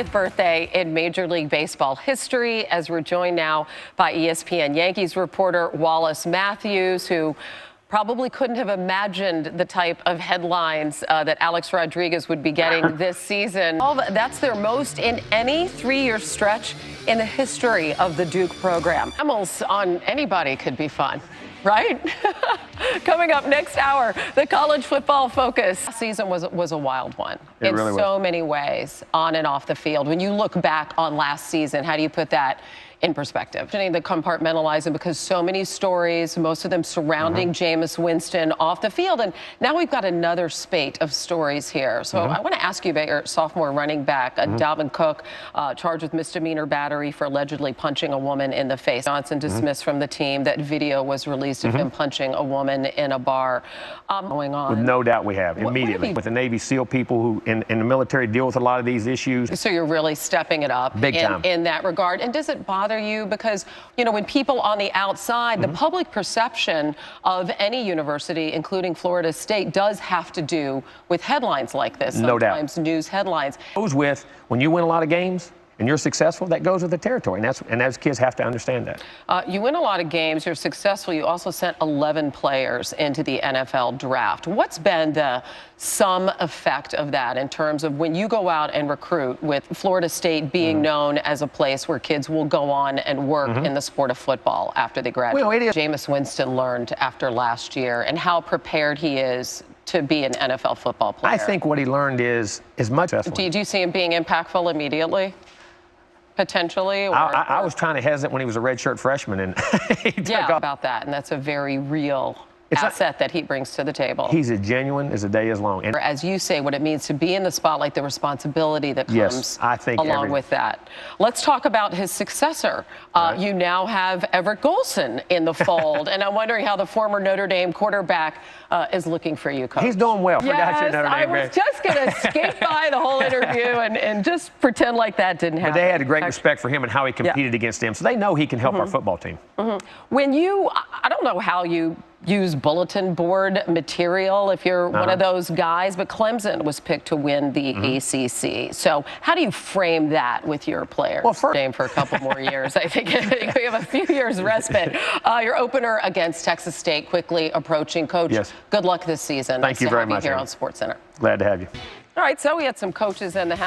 Birthday in Major League Baseball history, as we're joined now by ESPN Yankees reporter Wallace Matthews, who probably couldn't have imagined the type of headlines that Alex Rodriguez would be getting this season. That's their most in any three-year stretch in the history of the Duke program. Camels on anybody could be fun, right? Coming up next hour, the college football focus. Last season was a wild one in really so many ways, on and off the field. When you look back on last season, how do you put that in perspective? I need to compartmentalize it because so many stories, most of them surrounding Jameis Winston off the field. And now we've got another spate of stories here. So I want to ask you about your sophomore running back, Dalvin Cook, charged with misdemeanor battery for allegedly punching a woman in the face. Johnson dismissed from the team. That video was released of him punching a woman in a bar. Going on. With no doubt we have, immediately. With the Navy SEAL people who in the military deal with a lot of these issues. So you're really stepping it up Big time. in that regard. And does it bother you? Because, you know, when people on the outside, the public perception of any university, including Florida State, does have to do with headlines like this. No doubt. Sometimes news headlines. Goes with, when you win a lot of games and you're successful, that goes with the territory. And those kids have to understand that. You win a lot of games, you're successful. You also sent 11 players into the NFL draft. What's been the sum effect of that in terms of when you go out and recruit, with Florida State being known as a place where kids will go on and work in the sport of football after they graduate? Well, Jameis Winston learned after last year, and how prepared he is to be an NFL football player. I think what he learned is much. Do you see him being impactful immediately? Potentially? I was kind of hesitant when he was a redshirt freshman, and he took off. About that, and that's a very real asset that he brings to the table. He's as genuine as the day is long. And as you say, what it means to be in the spotlight, the responsibility that comes I think along with that. Let's talk about his successor. You now have Everett Golson in the fold, and I'm wondering how the former Notre Dame quarterback is looking for you, Coach. He's doing well. Yes, I was just going to skip by the whole interview and just pretend like that didn't happen. But they had a great respect for him and how he competed against them, so they know he can help our football team. When I don't know how you use bulletin board material if you're one of those guys, but Clemson was picked to win the ACC. So how do you frame that with your players? Well, for a couple more years. I think we have a few years respite. Your opener against Texas State quickly approaching. Coach, good luck this season. Thank you very much here on SportsCenter. Glad to have you. All right, so we had some coaches in the house.